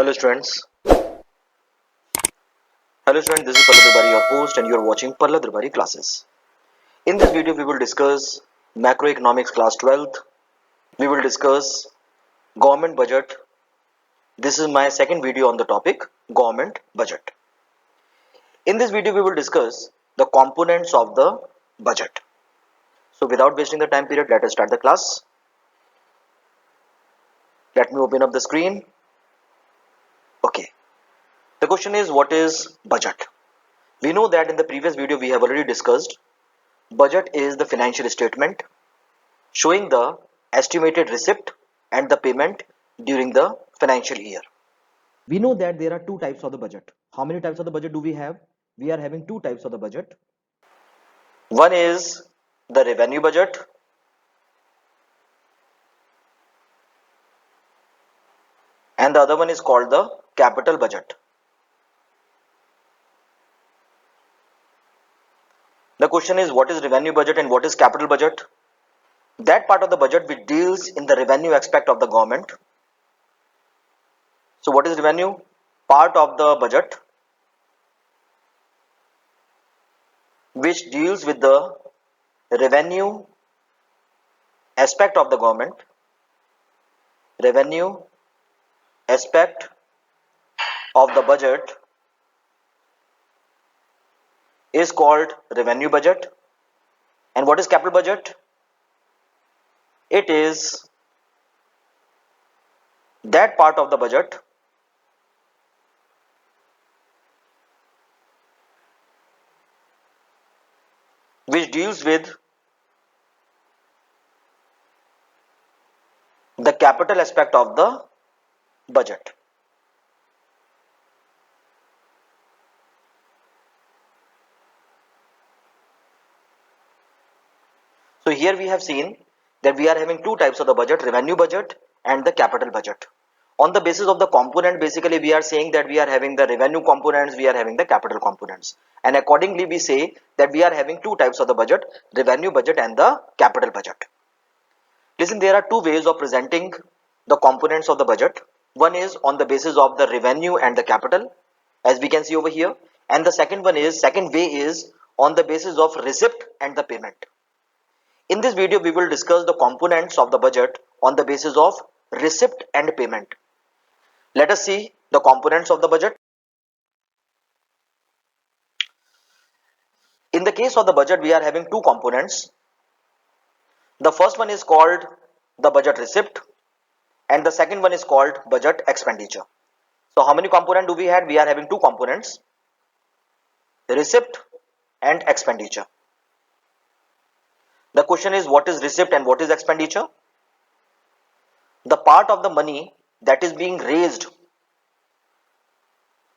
Hello students. This is Palla Darbari, your host, and you are watching Palla Darbari classes. In this video, we will discuss macroeconomics class 12th. We will discuss government budget. This is my second video on the topic government budget. In this video, we will discuss the components of the budget. So without wasting the time period, let us start the class. Let me open up the screen. Okay. The question is, what is budget? We know that in the previous video we have already discussed budget is the financial statement showing the estimated receipt and the payment during the financial year. We know that there are two types of the budget. How many types of the budget do we have? We are having two types of the budget. One is the revenue budget and the other one is called the capital budget. The question is, what is revenue budget and what is capital budget? That part of the budget which deals in the revenue aspect of the government. So what is revenue? Part of the budget which deals with the revenue aspect of the government. Revenue aspect of the budget is called revenue budget. And what is capital budget? It is that part of the budget which deals with the capital aspect of the budget. So here we have seen that we are having two types of the budget, revenue budget and the capital budget. On the basis of the component, basically we are saying that we are having the revenue components, we are having the capital components. And accordingly we say that we are having two types of the budget, revenue budget and the capital budget. Listen, there are two ways of presenting the components of the budget. One is on the basis of the revenue and the capital, as we can see over here. And the second way is on the basis of receipt and the payment. In this video, we will discuss the components of the budget on the basis of receipt and payment. Let us see the components of the budget. In the case of the budget, we are having two components. The first one is called the budget receipt and the second one is called budget expenditure. So how many components do we have? We are having two components, receipt and expenditure. The question is, what is receipt and what is expenditure? The part of the money that is being raised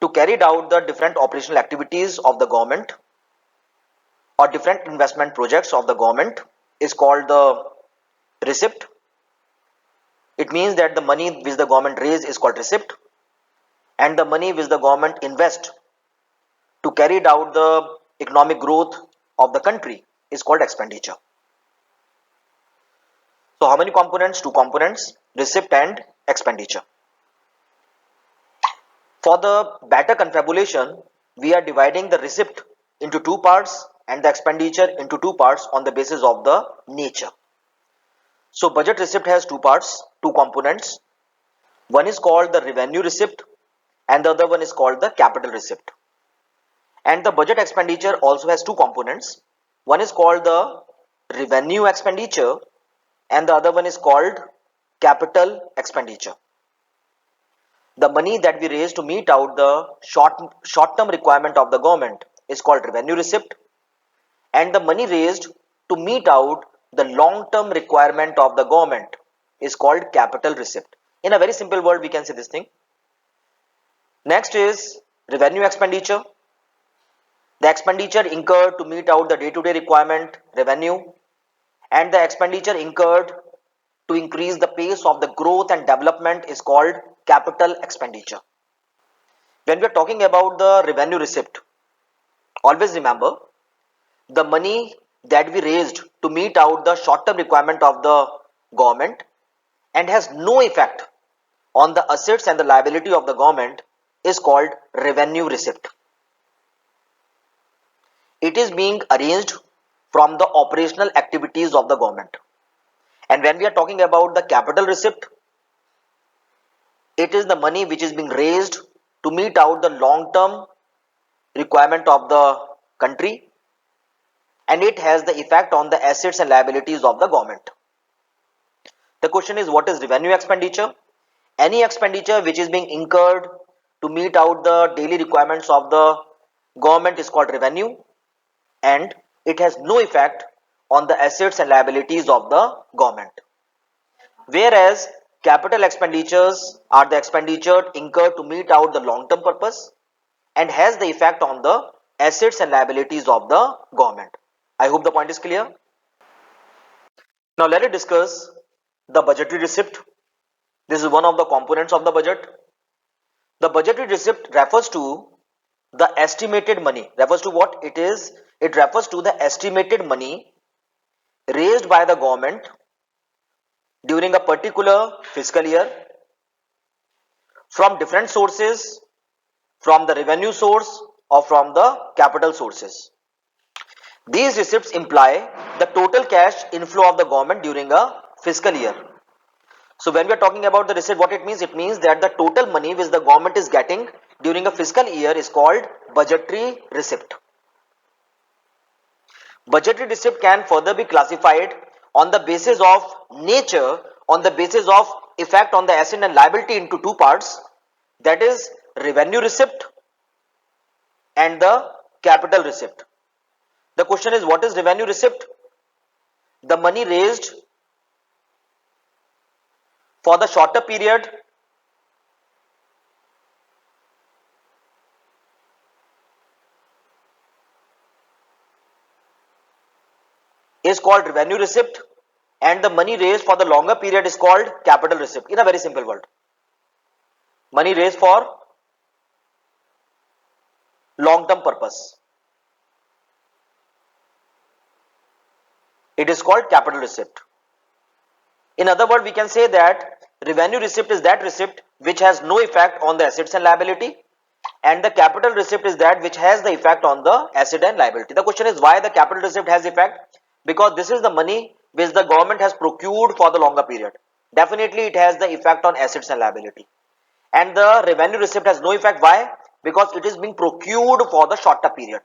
to carry out the different operational activities of the government or different investment projects of the government is called the receipt. It means that the money which the government raise is called receipt and the money which the government invest to carry out the economic growth of the country is called expenditure. So how many components? Two components, receipt and expenditure. For the better confabulation, we are dividing the receipt into two parts and the expenditure into two parts on the basis of the nature. So budget receipt has two parts, two components. One is called the revenue receipt and the other one is called the capital receipt. And the budget expenditure also has two components. One is called the revenue expenditure and the other one is called capital expenditure. The money that we raise to meet out the short-term requirement of the government is called revenue receipt and the money raised to meet out the long-term requirement of the government is called capital receipt. In a very simple word, we can say this thing. Next is revenue expenditure. The expenditure incurred to meet out the day-to-day requirement, revenue, and the expenditure incurred to increase the pace of the growth and development is called capital expenditure. When we are talking about the revenue receipt, always remember the money that we raised to meet out the short-term requirement of the government and has no effect on the assets and the liability of the government is called revenue receipt. It is being arranged from the operational activities of the government. And when we are talking about the capital receipt, it is the money which is being raised to meet out the long term requirement of the country, and it has the effect on the assets and liabilities of the government. The question is, what is revenue expenditure? Any expenditure which is being incurred to meet out the daily requirements of the government is called revenue, and it has no effect on the assets and liabilities of the government. Whereas capital expenditures are the expenditure incurred to meet out the long term purpose and has the effect on the assets and liabilities of the government. I hope the point is clear. Now let us discuss the budgetary receipt. This is one of the components of the budget. The budgetary receipt refers to the estimated money. Refers to what it is? It refers to the estimated money raised by the government during a particular fiscal year from different sources, from the revenue source or from the capital sources. These receipts imply the total cash inflow of the government during a fiscal year. So when we are talking about the receipt, what it means? It means that the total money which the government is getting during a fiscal year is called budgetary receipt. Budgetary receipt can further be classified on the basis of nature, on the basis of effect on the asset and liability into two parts, that is revenue receipt and the capital receipt. The question is, what is revenue receipt? The money raised for the shorter period is called revenue receipt, and the money raised for the longer period is called capital receipt. In a very simple word, money raised for long term purpose, it is called capital receipt. In other words, we can say that revenue receipt is that receipt which has no effect on the assets and liability, and the capital receipt is that which has the effect on the asset and liability. The question is, why the capital receipt has effect? Because this is the money which the government has procured for the longer period. Definitely it has the effect on assets and liability. And the revenue receipt has no effect. Why? Because it is being procured for the shorter period.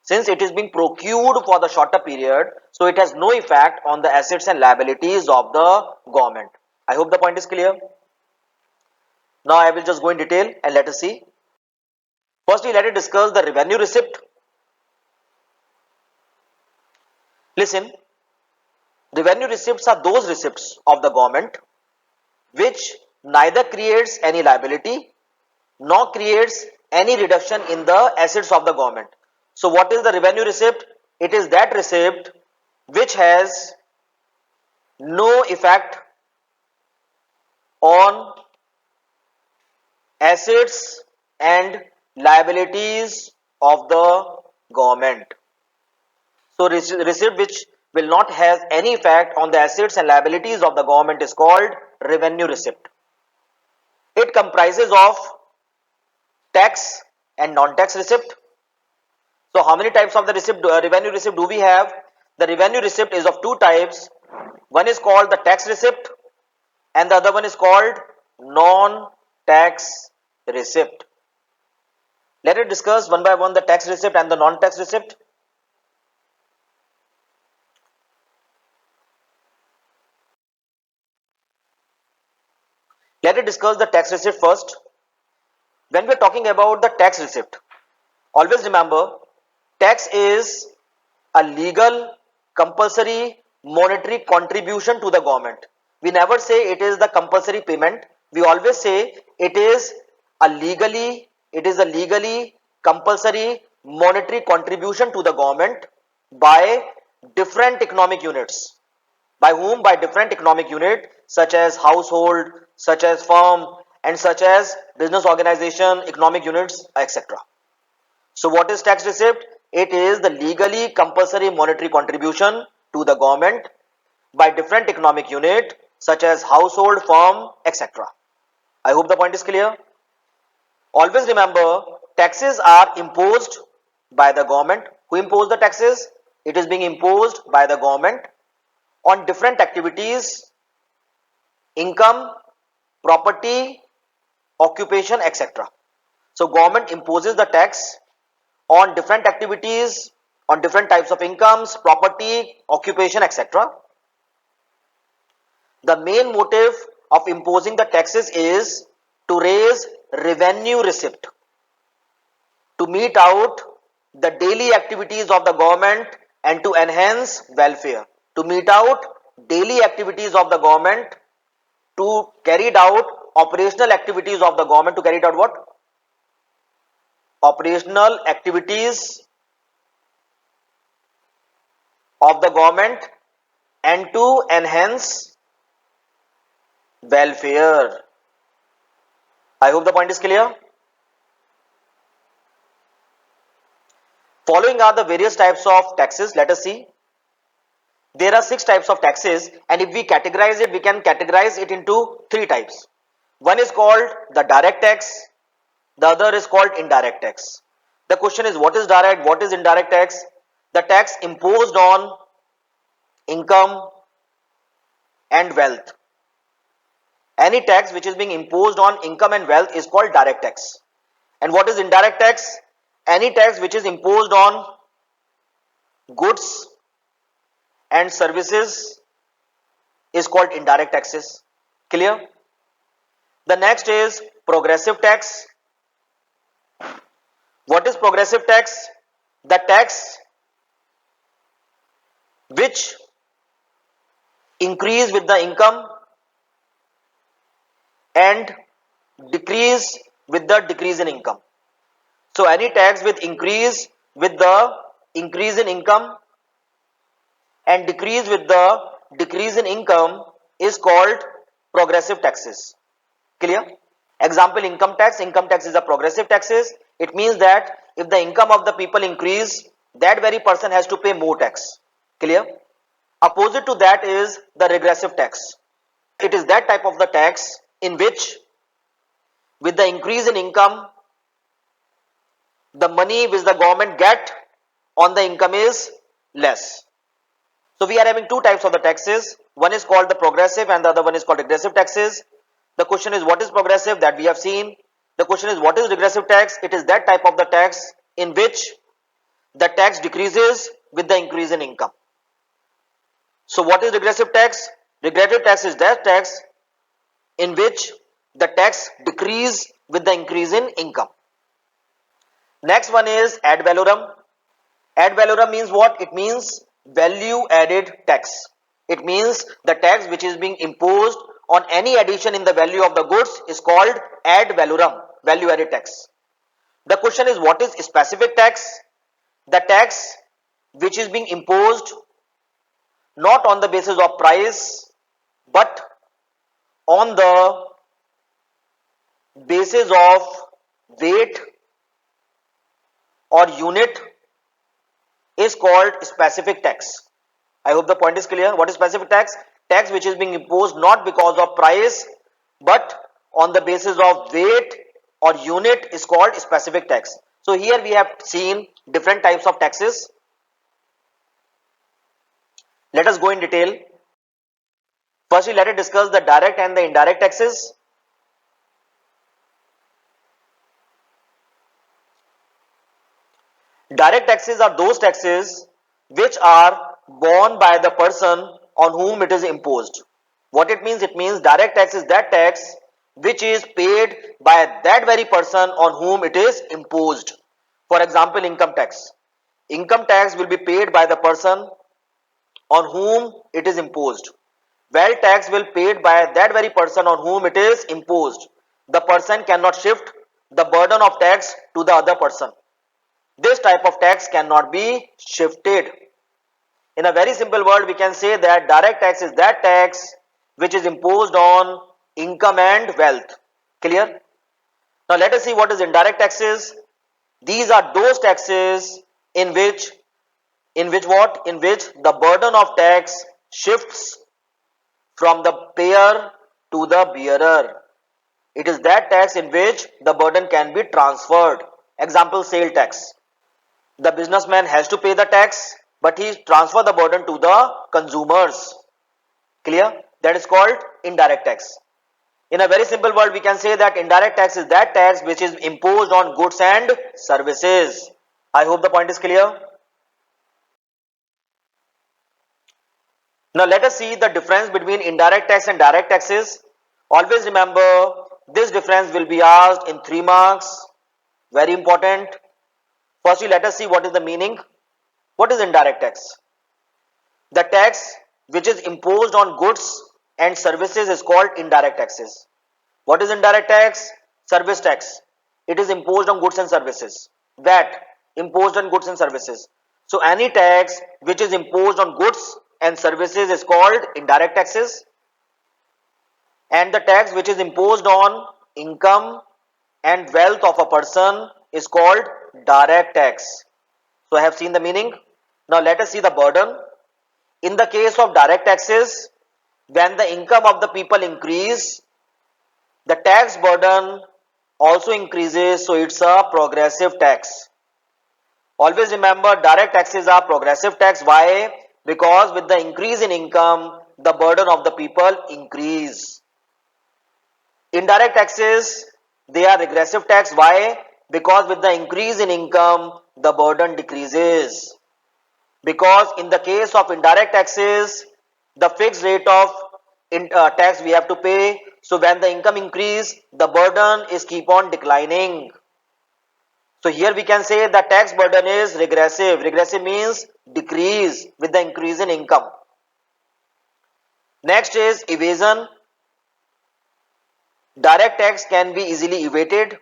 Since it is being procured for the shorter period, so it has no effect on the assets and liabilities of the government. I hope the point is clear. Now I will just go in detail and let us see. Firstly, let us discuss the revenue receipt. Listen, revenue receipts are those receipts of the government which neither creates any liability nor creates any reduction in the assets of the government. So what is the revenue receipt? It is that receipt which has no effect on assets and liabilities of the government. So receipt which will not have any effect on the assets and liabilities of the government is called revenue receipt. It comprises of tax and non-tax receipt. So how many types of the revenue receipt do we have? The revenue receipt is of two types. One is called the tax receipt and the other one is called non-tax receipt. Let us discuss one by one the tax receipt and the non-tax receipt. Let us discuss the tax receipt first. When we are talking about the tax receipt, always remember, tax is a legal, compulsory, monetary contribution to the government. We never say it is the compulsory payment. We always say it is a legally compulsory monetary contribution to the government by different economic units. By whom? By different economic unit such as household, such as firm, and such as business organization, economic units, etc. So what is tax receipt? It is the legally compulsory monetary contribution to the government by different economic unit such as household, firm, etc. I hope the point is clear. Always remember, taxes are imposed by the government. Who impose the taxes? It is being imposed by the government on different activities, income, property, occupation, etc. So government imposes the tax on different activities, on different types of incomes, property, occupation, etc. The main motive of imposing the taxes is to raise revenue receipt, to meet out the daily activities of the government and to enhance welfare. To meet out daily activities of the government, to carry out operational activities of the government, to carry out what? Operational activities of the government and to enhance welfare. I hope the point is clear. Following are the various types of taxes. Let us see. There are 6 types of taxes, and if we categorize it, we can categorize it into 3 types. One is called the direct tax, the other is called indirect tax. The question is, what is direct, what is indirect tax? The tax imposed on income and wealth. Any tax which is being imposed on income and wealth is called direct tax. And what is indirect tax? Any tax which is imposed on goods and services is called indirect taxes. Clear? The next is progressive tax. What is progressive tax? The tax which increase with the income and decrease with the decrease in income. So any tax with increase with the increase in income and decrease with the decrease in income is called progressive taxes. Clear? Example, income tax. Income tax is a progressive taxes. It means that if the income of the people increase, that very person has to pay more tax. Clear? Opposite to that is the regressive tax. It is that type of the tax in which with the increase in income, the money which the government get on the income is less. So we are having 2 types of the taxes. One is called the progressive and the other one is called regressive taxes. The question is, what is progressive? That we have seen. The question is, what is regressive tax? It is that type of the tax in which the tax decreases with the increase in income. So what is regressive tax? Regressive tax is that tax in which the tax decrease with the increase in income. Next one is ad valorem. Ad valorem means what? It means value added tax. It means the tax which is being imposed on any addition in the value of the goods is called ad valorem, value added tax. The question is, what is specific tax? The tax which is being imposed not on the basis of price but on the basis of weight or unit is called specific tax. I hope the point is clear. What is specific tax? Tax which is being imposed not because of price but on the basis of weight or unit is called specific tax. So here we have seen different types of taxes. Let us go in detail. Firstly, let us discuss the direct and the indirect taxes. Direct taxes are those taxes which are borne by the person on whom it is imposed. What it means? It means direct tax is that tax which is paid by that very person on whom it is imposed. For example, income tax. Income tax will be paid by the person on whom it is imposed. Wealth tax will be paid by that very person on whom it is imposed. The person cannot shift the burden of tax to the other person. This type of tax cannot be shifted. In a very simple word, we can say that direct tax is that tax which is imposed on income and wealth. Clear? Now let us see what is indirect taxes. These are those taxes in which what? In which the burden of tax shifts from the payer to the bearer. It is that tax in which the burden can be transferred. Example, sale tax. The businessman has to pay the tax, but he transfer the burden to the consumers. Clear? That is called indirect tax. In a very simple word, we can say that indirect tax is that tax which is imposed on goods and services. I hope the point is clear. Now let us see the difference between indirect tax and direct taxes. Always remember, this difference will be asked in 3 marks. Very important. Firstly, let us see what is the meaning. What is indirect tax? The tax which is imposed on goods and services is called indirect taxes. What is indirect tax? Service tax. It is imposed on goods and services. VAT, imposed on goods and services. So any tax which is imposed on goods and services is called indirect taxes. And the tax which is imposed on income and wealth of a person is called direct tax. So I have seen the meaning. Now let us see the burden. In the case of direct taxes, when the income of the people increase, the tax burden also increases, so it's a progressive tax. Always remember, direct taxes are progressive tax. Why? Because with the increase in income, the burden of the people increase. Indirect taxes, they are regressive tax. Why? Because with the increase in income, the burden decreases. Because in the case of indirect taxes, the fixed rate of tax we have to pay. So when the income increase, the burden is keep on declining. So here we can say the tax burden is regressive. Regressive means decrease with the increase in income. Next is evasion. Direct tax can be easily evaded.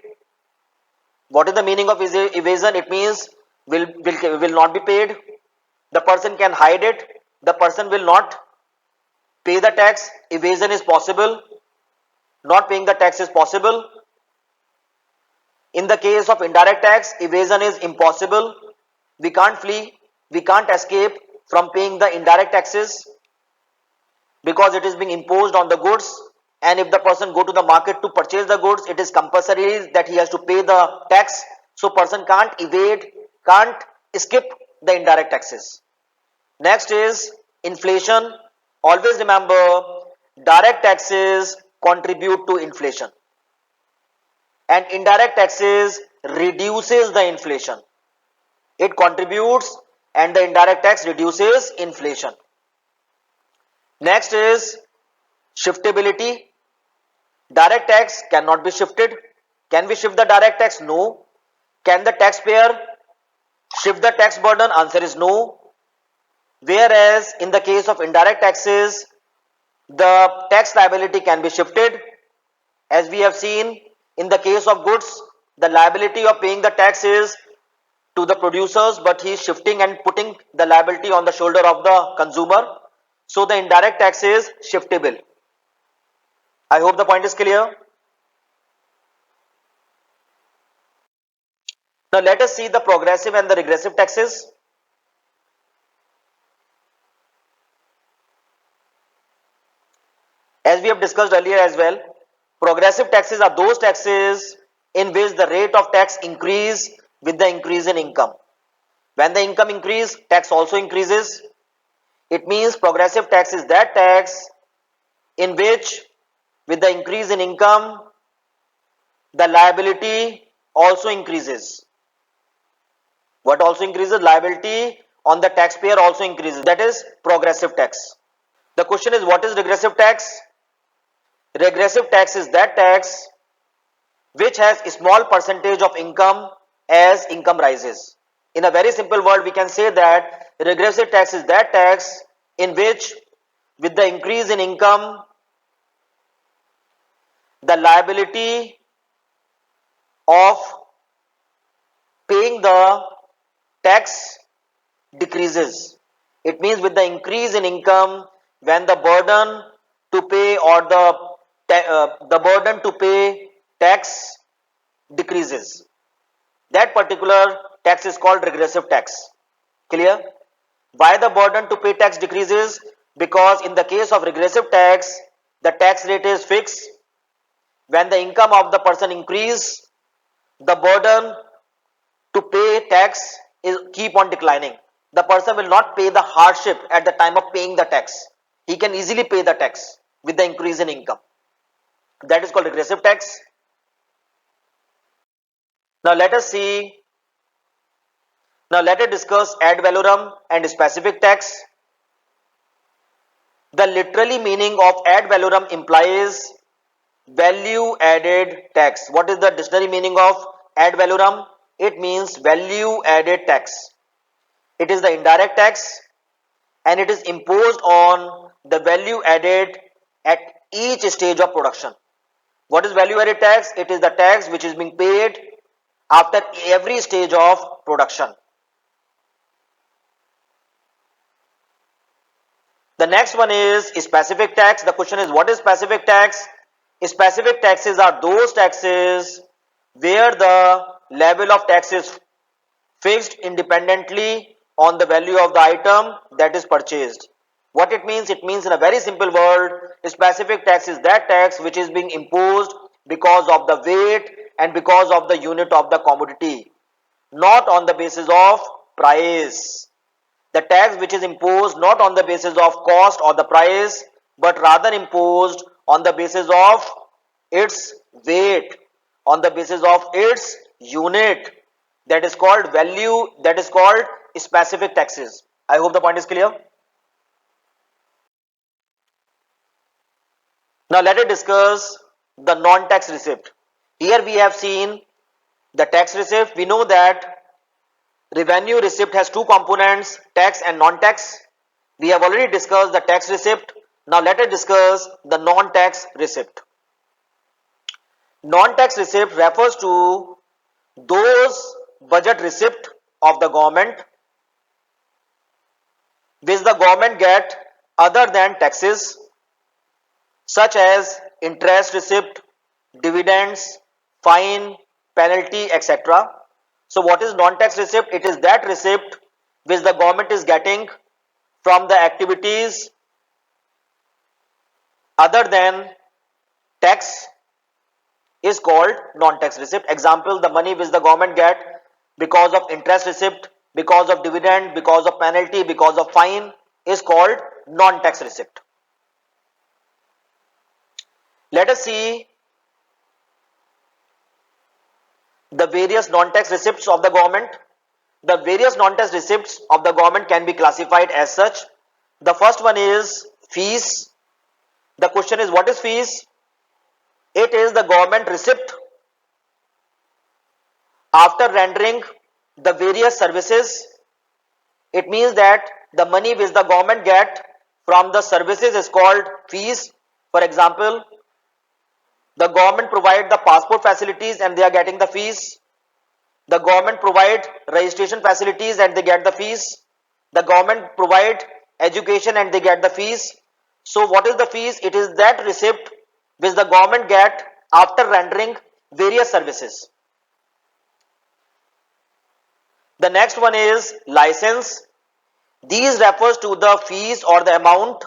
What is the meaning of evasion? It means will not be paid. The person can hide it. The person will not pay the tax. Evasion is possible. Not paying the tax is possible. In the case of indirect tax, evasion is impossible. We can't flee. We can't escape from paying the indirect taxes because it is being imposed on the goods. And if the person go to the market to purchase the goods, it is compulsory that he has to pay the tax. So person can't evade, can't skip the indirect taxes. Next is inflation. Always remember, direct taxes contribute to inflation and indirect taxes reduces the inflation. It contributes and the indirect tax reduces inflation. Next is shiftability. Direct tax cannot be shifted. Can we shift the direct tax? No. Can the taxpayer shift the tax burden? Answer is no. Whereas in the case of indirect taxes, the tax liability can be shifted. As we have seen, in the case of goods, the liability of paying the tax is to the producers, but he is shifting and putting the liability on the shoulder of the consumer. So the indirect tax is shiftable. I hope the point is clear. Now let us see the progressive and the regressive taxes. As we have discussed earlier as well, progressive taxes are those taxes in which the rate of tax increase with the increase in income. When the income increase, tax also increases. It means progressive tax is that tax in which with the increase in income, the liability also increases. What also increases? Liability on the taxpayer also increases. That is progressive tax. The question is, what is regressive tax? Regressive tax is that tax which has a small percentage of income as income rises. In a very simple word, we can say that regressive tax is that tax in which with the increase in income, the liability of paying the tax decreases. It means with the increase in income, when the burden to pay or the burden to pay tax decreases, that particular tax is called regressive tax. Clear? Why the burden to pay tax decreases? Because in the case of regressive tax, the tax rate is fixed. when the income of the person increase, the burden to pay tax is keep on declining. The person will not pay the hardship at the time of paying the tax. He can easily pay the tax with the increase in income. That is called regressive tax. Now let us see. Now let us discuss ad valorem and specific tax. The literally meaning of ad valorem implies value added tax. What is the dictionary meaning of ad valorem? It means value added tax. It is the indirect tax and it is imposed on the value added at each stage of production. What is value added tax? It is the tax which is being paid after every stage of production. The next one is specific tax. The question is, what is specific tax? Specific taxes are those taxes where the level of tax is fixed independently on the value of the item that is purchased. What it means? It means in a very simple word, specific tax is that tax which is being imposed because of the weight and because of the unit of the commodity, not on the basis of price. The tax which is imposed not on the basis of cost or the price, but rather imposed on the basis of its weight, on the basis of its unit, that is called value, that is called specific taxes. I hope the point is clear. Now let us discuss the non-tax receipt. Here we have seen the tax receipt. We know that revenue receipt has two components, tax and non-tax. We have already discussed the tax receipt. Now let us discuss the non-tax receipt. Non-tax receipt refers to those budget receipt of the government which the government get other than taxes, such as interest receipt, dividends, fine, penalty, etc. So what is non-tax receipt? It is that receipt which the government is getting from the activities other than tax is called non-tax receipt. Example, the money which the government get because of interest receipt, because of dividend, because of penalty, because of fine is called non-tax receipt. Let us see the various non-tax receipts of the government. The various non-tax receipts of the government can be classified as such. The first one is fees. The question is, what is fees? It is the government receipt after rendering the various services. It means that the money which the government get from the services is called fees. For example, the government provide the passport facilities and they are getting the fees. The government provide registration facilities and they get the fees. The government provide education and they get the fees. So what is the fees? It is that receipt which the government get after rendering various services. The next one is license. These refers to the fees or the amount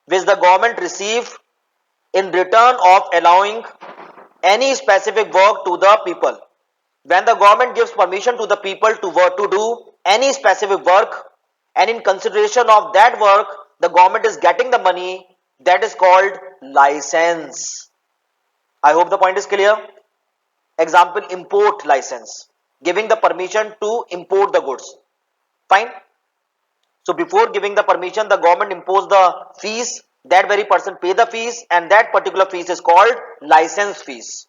which the government receive in return of allowing any specific work to the people. When the government gives permission to the people to work, to do any specific work, and in consideration of that work the government is getting the money, that is called license. I hope the point is clear. Example, import license, giving the permission to import the goods. Fine. So before giving the permission, the government impose the fees, that very person pay the fees, and that particular fees is called license fees.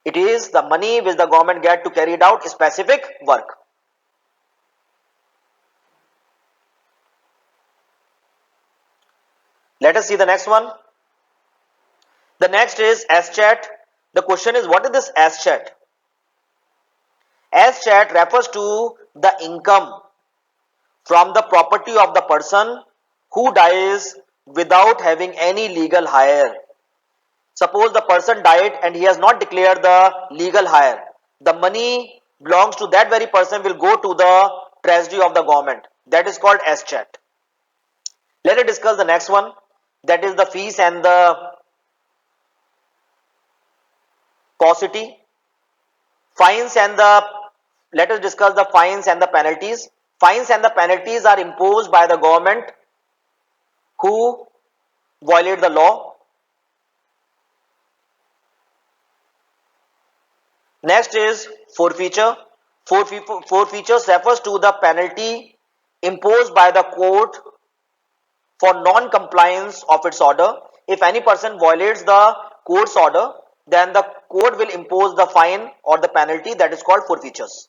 It is the money which the government get to carry out specific work. Let us see the next one. The next is escheat. The question is, what is this escheat? Escheat refers to the income from the property of the person who dies without having any legal heir. Suppose the person died and he has not declared the legal heir. The money belongs to that very person will go to the treasury of the government. That is called escheat. Let us discuss the next one, that is the fees and the paucity, fines and the, let us discuss the fines and the penalties. Fines and the penalties are imposed by the government who violate the law. Next is forfeiture. Forfeitures refers to the penalty imposed by the court for non-compliance of its order. If any person violates the court's order, then the court will impose the fine or the penalty, that is called forfeitures.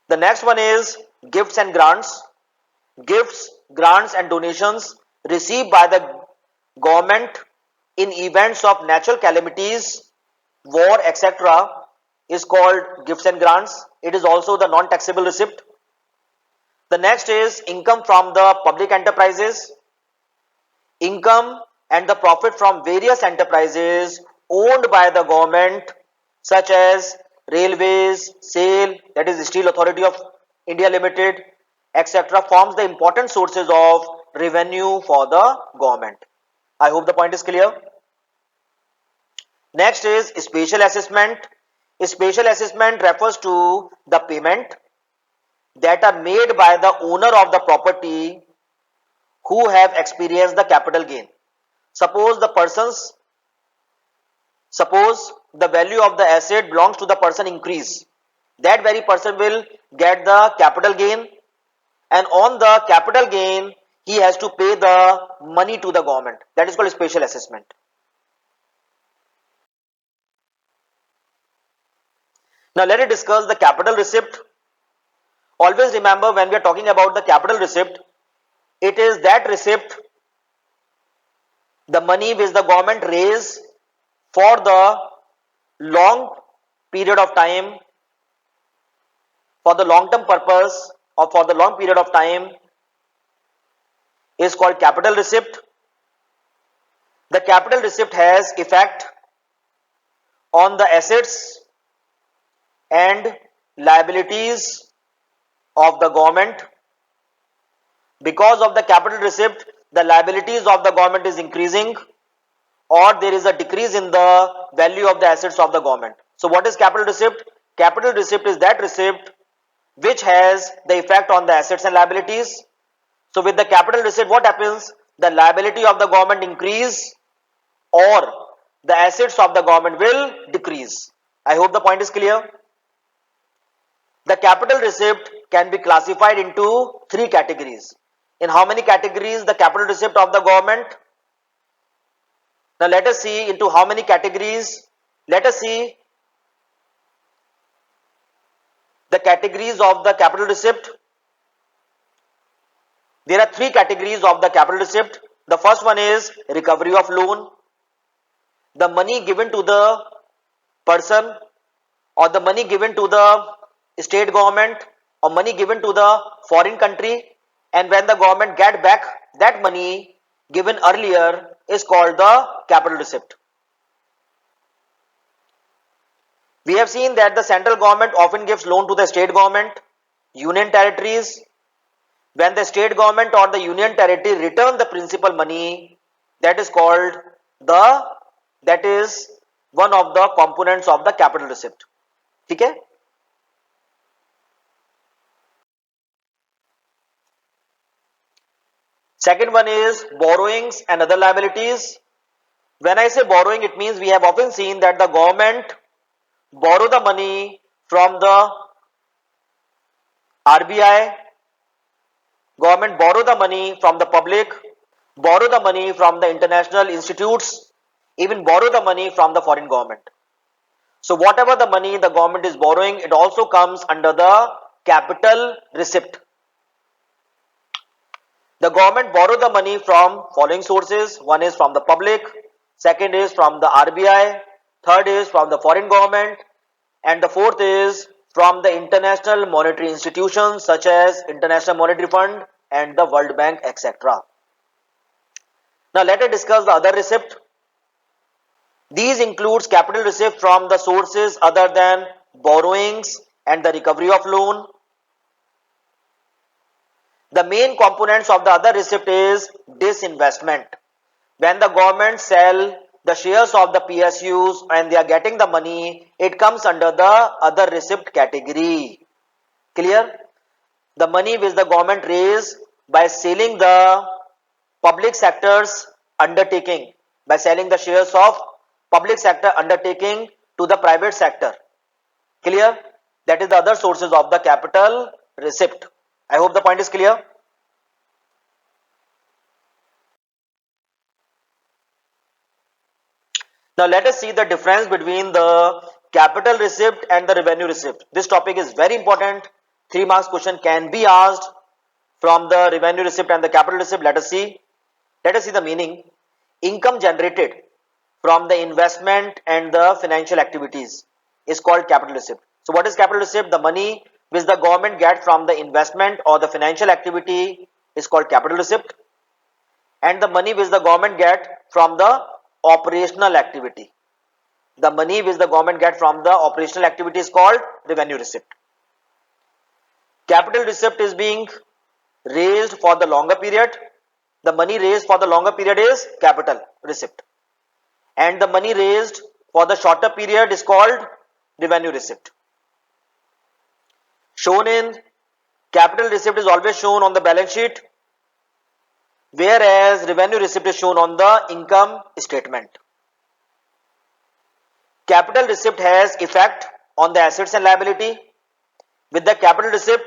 The next one is gifts and grants. Gifts, grants and donations received by the government in events of natural calamities, war, etc. is called gifts and grants. It is also the non-taxable receipt. The next is income from the public enterprises. Income and the profit from various enterprises owned by the government, such as railways, SAIL, that is Steel Authority of India Limited, etc., forms the important sources of revenue for the government. I hope the point is clear. Next is special assessment. Special assessment refers to the payment that are made by the owner of the property who have experienced the capital gain. Suppose the value of the asset belongs to the person increase. That very person will get the capital gain, and on the capital gain he has to pay the money to the government. That is called special assessment. Now let us discuss the capital receipt. Always remember, when we are talking about the capital receipt, it is that receipt, the money which the government raise for the long period of time, for the long term purpose or for the long period of time, is called capital receipt. The capital receipt has effect on the assets and liabilities of the government. Because of the capital receipt, the liabilities of the government is increasing, or there is a decrease in the value of the assets of the government. So what is capital receipt? Capital receipt is that receipt which has the effect on the assets and liabilities. So with the capital receipt, what happens? The liability of the government increase, or the assets of the government will decrease. I hope the point is clear. The capital receipt can be classified into three categories. In how many categories the capital receipt of the government? Now let us see into how many categories. Let us see the categories of the capital receipt. There are three categories of the capital receipt. The first one is recovery of loan. The money given to the person, or the money given to the state government, or money given to the foreign country, and when the government get back that money given earlier, is called the capital receipt. We have seen that the central government often gives loan to the state government, union territories. When the state government or the union territory return the principal money, that is called that is one of the components of the capital receipt. Okay? Second one is borrowings and other liabilities. When I say borrowing, it means we have often seen that the government borrow the money from the RBI, government borrow the money from the public, borrow the money from the international institutes, even borrow the money from the foreign government. So whatever the money the government is borrowing, it also comes under the capital receipt. The government borrow the money from following sources. One is from the public, second is from the RBI, third is from the foreign government, and the fourth is from the international monetary institutions such as International Monetary Fund and the World Bank, etc. Now let us discuss the other receipt. These includes capital receipt from the sources other than borrowings and the recovery of loan. The main components of the other receipt is disinvestment. When the government sell the shares of the PSUs and they are getting the money, it comes under the other receipt category. Clear? The money which the government raised by selling the public sector's undertaking, by selling the shares of public sector undertaking to the private sector. Clear? That is the other sources of the capital receipt. I hope the point is clear. Now let us see the difference between the capital receipt and the revenue receipt. This topic is very important. 3 marks question can be asked from the revenue receipt and the capital receipt. Let us see. Let us see the meaning. Income generated from the investment and the financial activities is called capital receipt. So what is capital receipt? The money which the government gets from the investment or the financial activity is called capital receipt, and the money which the government gets from the operational activity. The money which the government gets from the operational activity is called revenue receipt. Capital receipt is being raised for the longer period. The money raised for the longer period is capital receipt, and the money raised for the shorter period is called revenue receipt. Shown in capital receipt is always shown on the balance sheet, whereas revenue receipt is shown on the income statement. Capital receipt has effect on the assets and liability. With the capital receipt,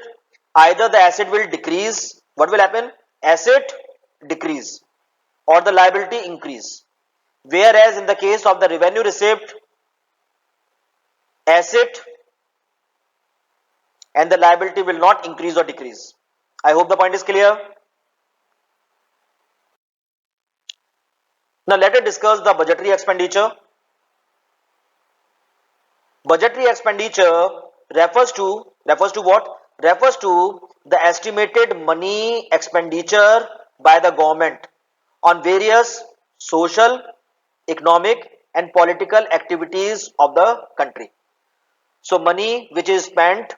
either the asset will decrease. What will happen? Asset decrease or the liability increase. Whereas in the case of the revenue receipt, asset and the liability will not increase or decrease. I hope the point is clear. Now let us discuss the budgetary expenditure. Budgetary expenditure refers to what? Refers to the estimated money expenditure by the government on various social, economic and political activities of the country. So money which is spent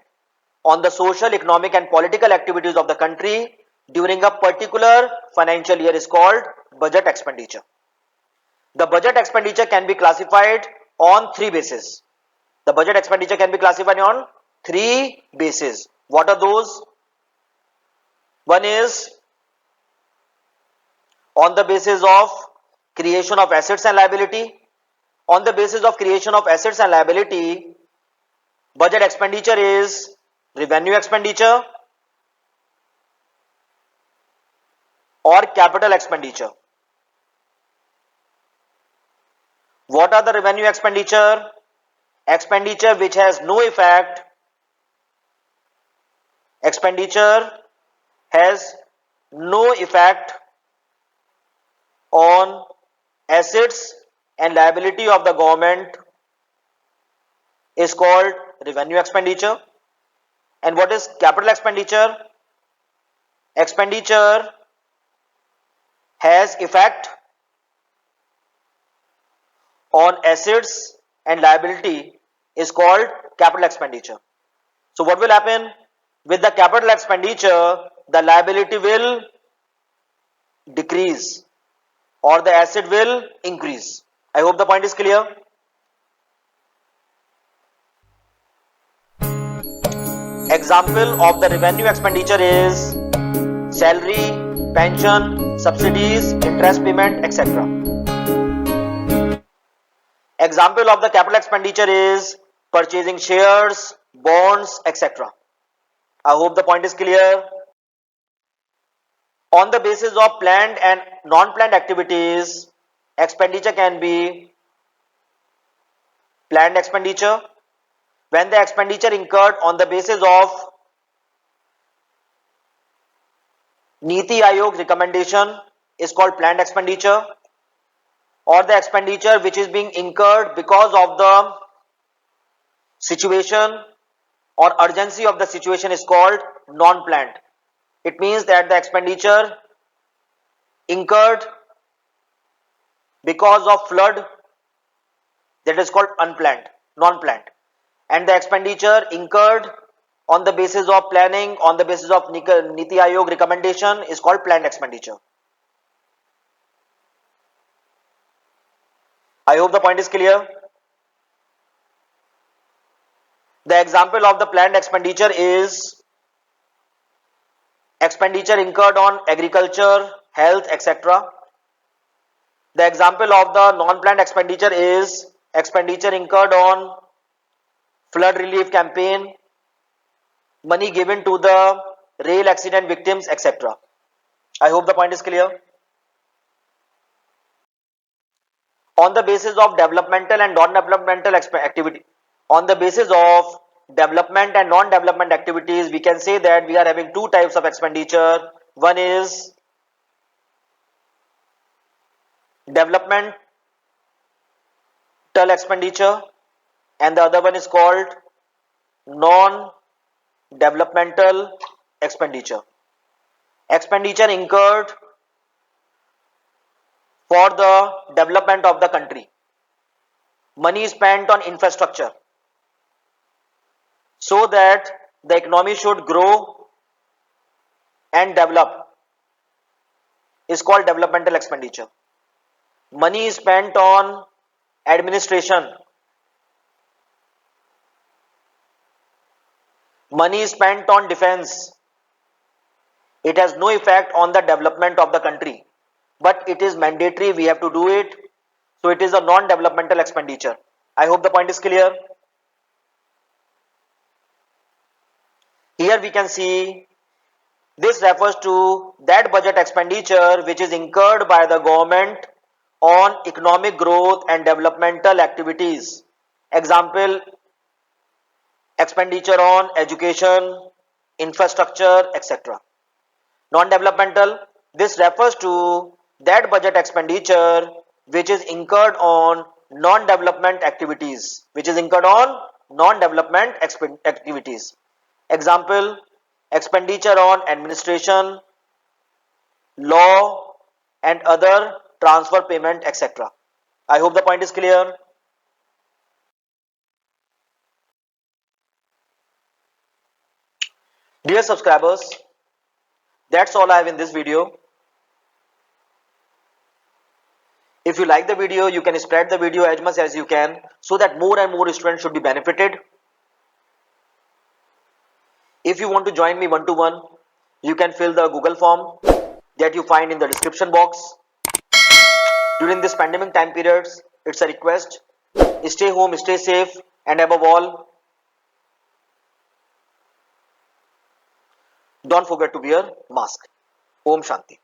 on the social, economic and political activities of the country during a particular financial year is called budget expenditure. The budget expenditure can be classified on 3 bases. The budget expenditure can be classified on 3 bases. What are those? One is on the basis of creation of assets and liability. On the basis of creation of assets and liability, budget expenditure is revenue expenditure or capital expenditure. What are the revenue expenditure? Expenditure which has no effect. Expenditure has no effect on assets and liability of the government is called revenue expenditure. And what is capital expenditure? Expenditure has effect on assets and liability is called capital expenditure. So what will happen? With the capital expenditure, the liability will decrease or the asset will increase. I hope the point is clear. Example of the revenue expenditure is salary, pension, subsidies, interest payment, etc. Example of the capital expenditure is purchasing shares, bonds, etc. I hope the point is clear. On the basis of planned and non-planned activities, expenditure can be planned expenditure. When the expenditure incurred on the basis of Niti Aayog recommendation is called planned expenditure, or the expenditure which is being incurred because of the situation or urgency of the situation is called non-planned. It means that the expenditure incurred because of flood, that is called unplanned, non-planned, and the expenditure incurred on the basis of planning, on the basis of Niti Aayog recommendation is called planned expenditure. I hope the point is clear. The example of the planned expenditure is expenditure incurred on agriculture, health, etc. The example of the non-planned expenditure is expenditure incurred on flood relief campaign, money given to the rail accident victims, etc. I hope the point is clear. On the basis of developmental and non-developmental activity, on the basis of development and non-development activities, we can say that we are having two types of expenditure. One is developmental expenditure and the other one is called non-developmental expenditure. Expenditure incurred for the development of the country. Money spent on infrastructure so that the economy should grow and develop is called developmental expenditure. Money is spent on administration, money is spent on defense. It has no effect on the development of the country, but it is mandatory, we have to do it. So it is a non-developmental expenditure. I hope the point is clear. Here we can see this refers to that budget expenditure which is incurred by the government on economic growth and developmental activities. Example, expenditure on education, infrastructure, etc. Non-developmental, this refers to that budget expenditure which is incurred on non-development activities, Example, expenditure on administration, law and other transfer payment, etc. I hope the point is clear. Dear subscribers, that's all I have in this video. If you like the video, you can spread the video as much as you can so that more and more students should be benefited. If you want to join me one-to-one, you can fill the Google form that you find in the description box. During this pandemic time periods, it's a request. Stay home, stay safe, and above all, don't forget to wear mask. Om Shanti.